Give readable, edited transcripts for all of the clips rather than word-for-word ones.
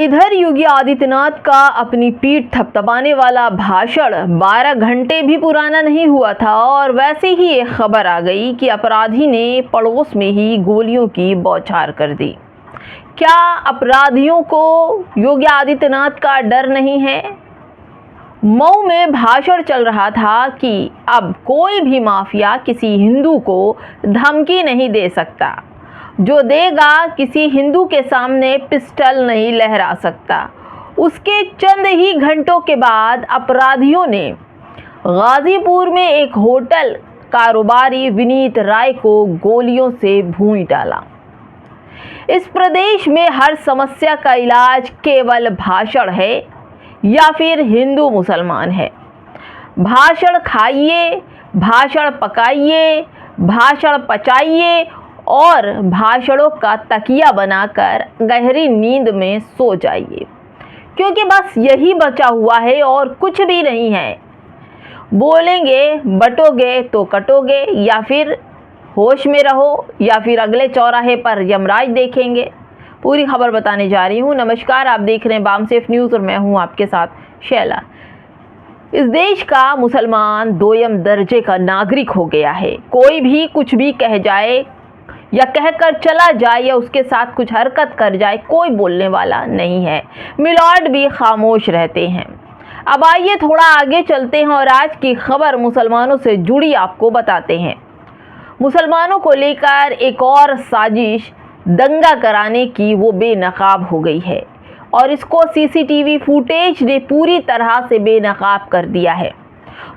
इधर योगी आदित्यनाथ का अपनी पीठ थपथपाने वाला भाषण 12 घंटे भी पुराना नहीं हुआ था और वैसे ही एक खबर आ गई कि अपराधी ने पड़ोस में ही गोलियों की बौछार कर दी। क्या अपराधियों को योगी आदित्यनाथ का डर नहीं है? मऊ में भाषण चल रहा था कि अब कोई भी माफिया किसी हिंदू को धमकी नहीं दे सकता, जो देगा किसी हिंदू के सामने पिस्टल नहीं लहरा सकता। उसके चंद ही घंटों के बाद अपराधियों ने गाजीपुर में एक होटल कारोबारी विनीत राय को गोलियों से भून डाला। इस प्रदेश में हर समस्या का इलाज केवल भाषण है या फिर हिंदू मुसलमान है। भाषण खाइए, भाषण पकाइए, भाषण पचाइए और भाषणों का तकिया बनाकर गहरी नींद में सो जाइए, क्योंकि बस यही बचा हुआ है और कुछ भी नहीं है। बोलेंगे बटोगे तो कटोगे, या फिर होश में रहो या फिर अगले चौराहे पर यमराज देखेंगे। पूरी खबर बताने जा रही हूँ। नमस्कार, आप देख रहे हैं बामसेफ न्यूज़ और मैं हूँ आपके साथ शैला। इस देश का मुसलमान दोयम दर्जे का नागरिक हो गया है। कोई भी कुछ भी कह जाए या कहकर चला जाए या उसके साथ कुछ हरकत कर जाए, कोई बोलने वाला नहीं है। मिलॉर्ड भी खामोश रहते हैं। अब आइए थोड़ा आगे चलते हैं और आज की खबर मुसलमानों से जुड़ी आपको बताते हैं। मुसलमानों को लेकर एक और साजिश दंगा कराने की वो बेनकाब हो गई है और इसको सीसीटीवी फुटेज ने पूरी तरह से बेनकाब कर दिया है।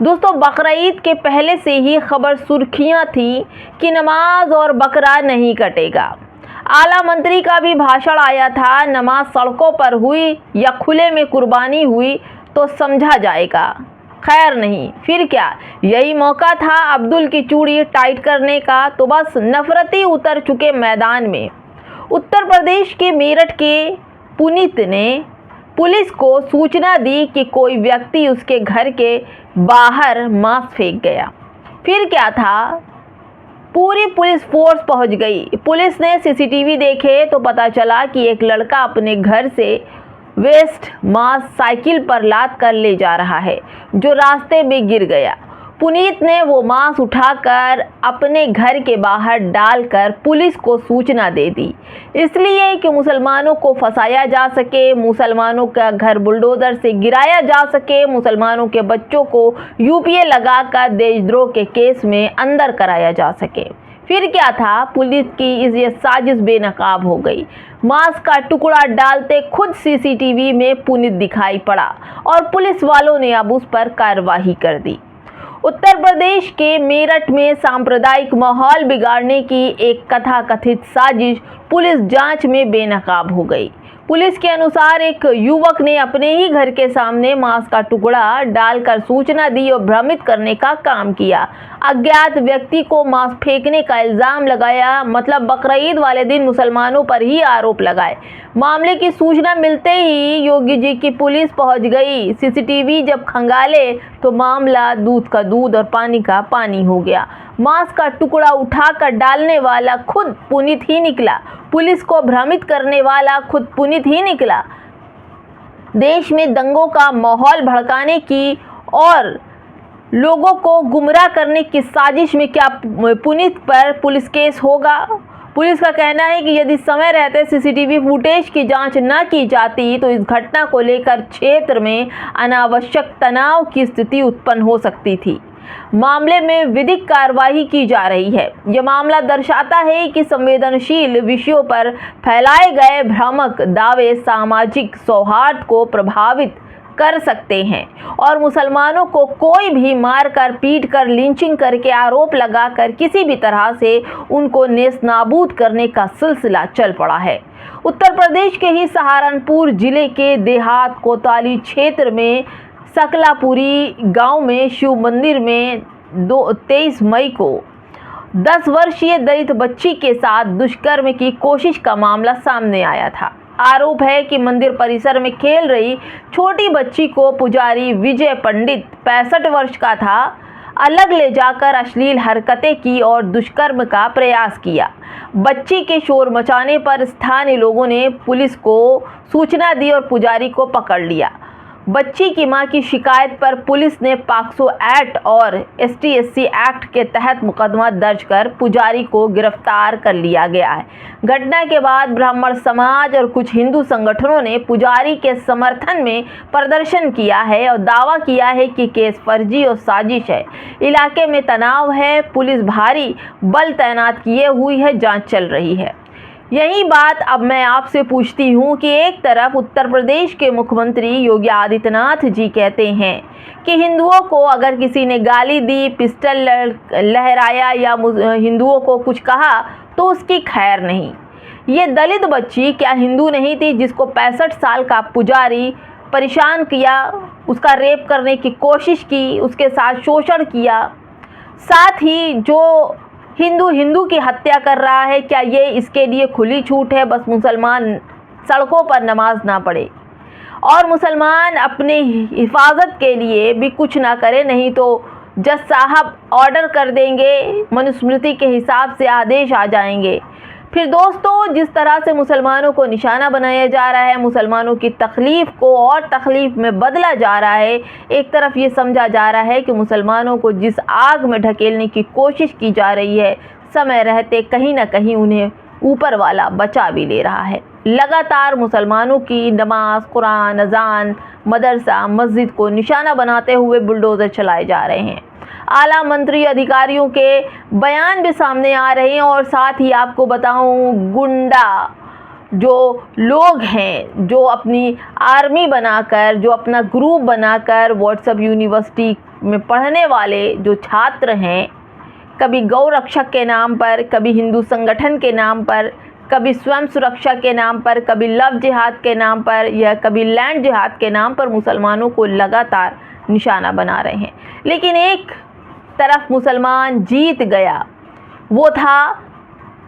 दोस्तों, बकरीद के पहले से ही खबर सुर्खियां थी कि नमाज और बकरा नहीं कटेगा। आला मंत्री का भी भाषण आया था, नमाज सड़कों पर हुई या खुले में कुर्बानी हुई तो समझा जाएगा। खैर नहीं, फिर क्या, यही मौका था अब्दुल की चूड़ी टाइट करने का, तो बस नफरती उतर चुके मैदान में। उत्तर प्रदेश के मेरठ के पुनीत ने पुलिस को सूचना दी कि कोई व्यक्ति उसके घर के बाहर मांस फेंक गया। फिर क्या था, पूरी पुलिस फोर्स पहुंच गई। पुलिस ने सीसीटीवी देखे तो पता चला कि एक लड़का अपने घर से वेस्ट मांस साइकिल पर लाद कर ले जा रहा है, जो रास्ते में गिर गया। पुनीत ने वो मांस उठाकर अपने घर के बाहर डालकर पुलिस को सूचना दे दी, इसलिए कि मुसलमानों को फंसाया जा सके, मुसलमानों का घर बुलडोजर से गिराया जा सके, मुसलमानों के बच्चों को यूपीए लगाकर देशद्रोह के केस में अंदर कराया जा सके। फिर क्या था, पुलिस की ये साजिश बेनकाब हो गई। मांस का टुकड़ा डालते खुद सीसीटीवी में पुनीत दिखाई पड़ा और पुलिस वालों ने अब उस पर कार्रवाई कर दी। उत्तर प्रदेश के मेरठ में सांप्रदायिक माहौल बिगाड़ने की एक कथाकथित साजिश पुलिस जांच में बेनकाब हो गई। पुलिस के अनुसार एक युवक ने अपने ही घर के सामने मांस का टुकड़ा डालकर सूचना दी और भ्रमित करने का काम किया। अज्ञात व्यक्ति को मांस फेंकने का इल्जाम लगाया, मतलब बकरीद वाले दिन मुसलमानों पर ही आरोप लगाए। मामले की सूचना मिलते ही योगी जी की पुलिस पहुंच गई। सीसीटीवी जब खंगाले तो मामला दूध का दूध और पानी का पानी हो गया। मांस का टुकड़ा उठाकर डालने वाला खुद पुनीत ही निकला, पुलिस को भ्रमित करने वाला खुद पुनीत ही निकला। देश में दंगों का माहौल भड़काने की और लोगों को गुमराह करने की साजिश में क्या पुनीत पर पुलिस केस होगा? पुलिस का कहना है कि यदि समय रहते सीसीटीवी फुटेज की जांच न की जाती तो इस घटना को लेकर क्षेत्र में अनावश्यक तनाव की स्थिति उत्पन्न हो सकती थी। मामले में विधिक कार्रवाई की जा रही है। यह मामला दर्शाता है कि संवेदनशील विषयों पर फैलाए गए भ्रामक दावे सामाजिक सौहार्द को प्रभावित कर सकते हैं और मुसलमानों को कोई भी मारकर, पीटकर, लिंचिंग करके, आरोप लगाकर किसी भी तरह से उनको नेस्तनाबूद करने का सिलसिला चल पड़ा है। उत्तर प्रदेश के ही सहारनपुर जिले के देहात कोतवाली क्षेत्र में सकलापुरी गांव में शिव मंदिर में 23 मई को 10 वर्षीय दलित बच्ची के साथ दुष्कर्म की कोशिश का मामला सामने आया था। आरोप है कि मंदिर परिसर में खेल रही छोटी बच्ची को पुजारी विजय पंडित 65 वर्ष का था, अलग ले जाकर अश्लील हरकतें की और दुष्कर्म का प्रयास किया। बच्ची के शोर मचाने पर स्थानीय लोगों ने पुलिस को सूचना दी और पुजारी को पकड़ लिया। बच्ची की मां की शिकायत पर पुलिस ने पॉक्सो एक्ट और ST/SC एक्ट के तहत मुकदमा दर्ज कर पुजारी को गिरफ्तार कर लिया गया है। घटना के बाद ब्राह्मण समाज और कुछ हिंदू संगठनों ने पुजारी के समर्थन में प्रदर्शन किया है और दावा किया है कि केस फर्जी और साजिश है। इलाके में तनाव है, पुलिस भारी बल तैनात किए हुई है, जांच चल रही है। यही बात अब मैं आपसे पूछती हूँ कि एक तरफ उत्तर प्रदेश के मुख्यमंत्री योगी आदित्यनाथ जी कहते हैं कि हिंदुओं को अगर किसी ने गाली दी, पिस्टल लहराया या हिंदुओं को कुछ कहा तो उसकी खैर नहीं। ये दलित बच्ची क्या हिंदू नहीं थी जिसको 65 साल का पुजारी परेशान किया, उसका रेप करने की कोशिश की, उसके साथ शोषण किया, साथ ही जो हिंदू की हत्या कर रहा है, क्या ये इसके लिए खुली छूट है? बस मुसलमान सड़कों पर नमाज ना पढ़े और मुसलमान अपने हिफाजत के लिए भी कुछ ना करे, नहीं तो जज साहब ऑर्डर कर देंगे, मनुस्मृति के हिसाब से आदेश आ जाएंगे। फिर दोस्तों, जिस तरह से मुसलमानों को निशाना बनाया जा रहा है, मुसलमानों की तकलीफ़ को और तकलीफ़ में बदला जा रहा है। एक तरफ ये समझा जा रहा है कि मुसलमानों को जिस आग में ढकेलने की कोशिश की जा रही है, समय रहते कहीं ना कहीं उन्हें ऊपर वाला बचा भी ले रहा है। लगातार मुसलमानों की नमाज, कुरान, अजान, मदरसा, मस्जिद को निशाना बनाते हुए बुलडोज़र चलाए जा रहे हैं। आला मंत्री अधिकारियों के बयान भी सामने आ रहे हैं और साथ ही आपको बताऊं, गुंडा जो लोग हैं, जो अपनी आर्मी बनाकर, जो अपना ग्रुप बनाकर व्हाट्सएप यूनिवर्सिटी में पढ़ने वाले जो छात्र हैं, कभी गौ रक्षक के नाम पर, कभी हिंदू संगठन के नाम पर, कभी स्वयं सुरक्षा के नाम पर, कभी लव जिहाद के नाम पर या कभी लैंड जिहाद के नाम पर मुसलमानों को लगातार निशाना बना रहे हैं। लेकिन एक तरफ मुसलमान जीत गया, वो था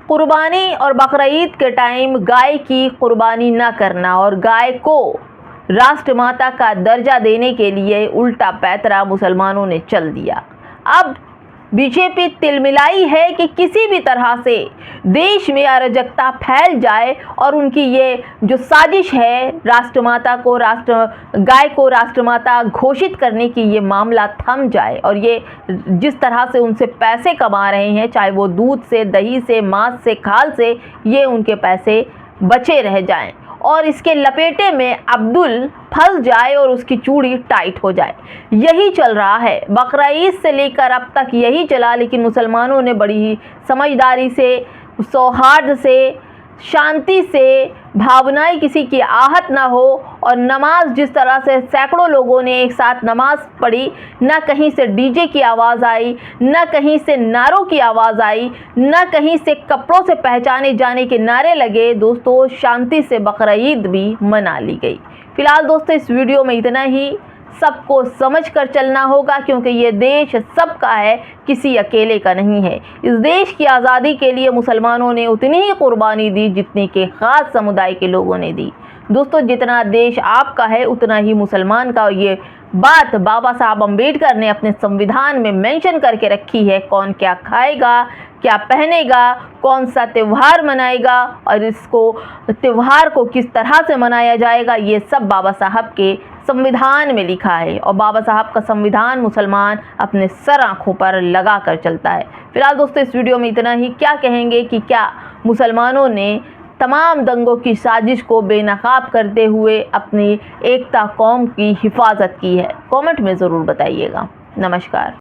कुर्बानी और बकरीद के टाइम गाय की कुर्बानी न करना और गाय को राष्ट्रमाता का दर्जा देने के लिए उल्टा पैतरा मुसलमानों ने चल दिया। अब बीजेपी तिलमिलाई है कि किसी भी तरह से देश में अराजकता फैल जाए और उनकी ये जो साजिश है राष्ट्रमाता को गाय को राष्ट्रमाता घोषित करने की, ये मामला थम जाए और ये जिस तरह से उनसे पैसे कमा रहे हैं, चाहे वो दूध से, दही से, मांस से, खाल से, ये उनके पैसे बचे रह जाएं और इसके लपेटे में अब्दुल फंस जाए और उसकी चूड़ी टाइट हो जाए। यही चल रहा है, बकरीद से लेकर अब तक यही चला। लेकिन मुसलमानों ने बड़ी ही समझदारी से, सौहार्द से, शांति से, भावनाएं किसी की आहत ना हो और नमाज जिस तरह से सैकड़ों लोगों ने एक साथ नमाज पढ़ी, ना कहीं से डीजे की आवाज़ आई, ना कहीं से नारों की आवाज़ आई, ना कहीं से कपड़ों से पहचाने जाने के नारे लगे। दोस्तों, शांति से बकरीद भी मना ली गई। फिलहाल दोस्तों, इस वीडियो में इतना ही। सबको समझ कर चलना होगा क्योंकि ये देश सबका है, किसी अकेले का नहीं है। इस देश की आज़ादी के लिए मुसलमानों ने उतनी ही कुर्बानी दी जितनी के ख़ास समुदाय के लोगों ने दी। दोस्तों, जितना देश आपका है उतना ही मुसलमान का, ये बात बाबा साहब अम्बेडकर ने अपने संविधान में मेंशन करके रखी है। कौन क्या खाएगा, क्या पहनेगा, कौन सा त्यौहार मनाएगा और इसको त्यौहार को किस तरह से मनाया जाएगा, ये सब बाबा साहब के संविधान में लिखा है और बाबा साहब का संविधान मुसलमान अपने सर आँखों पर लगा कर चलता है। फिलहाल दोस्तों, इस वीडियो में इतना ही। क्या कहेंगे कि क्या मुसलमानों ने तमाम दंगों की साजिश को बेनकाब करते हुए अपनी एकता कौम की हिफाजत की है? कमेंट में ज़रूर बताइएगा। नमस्कार।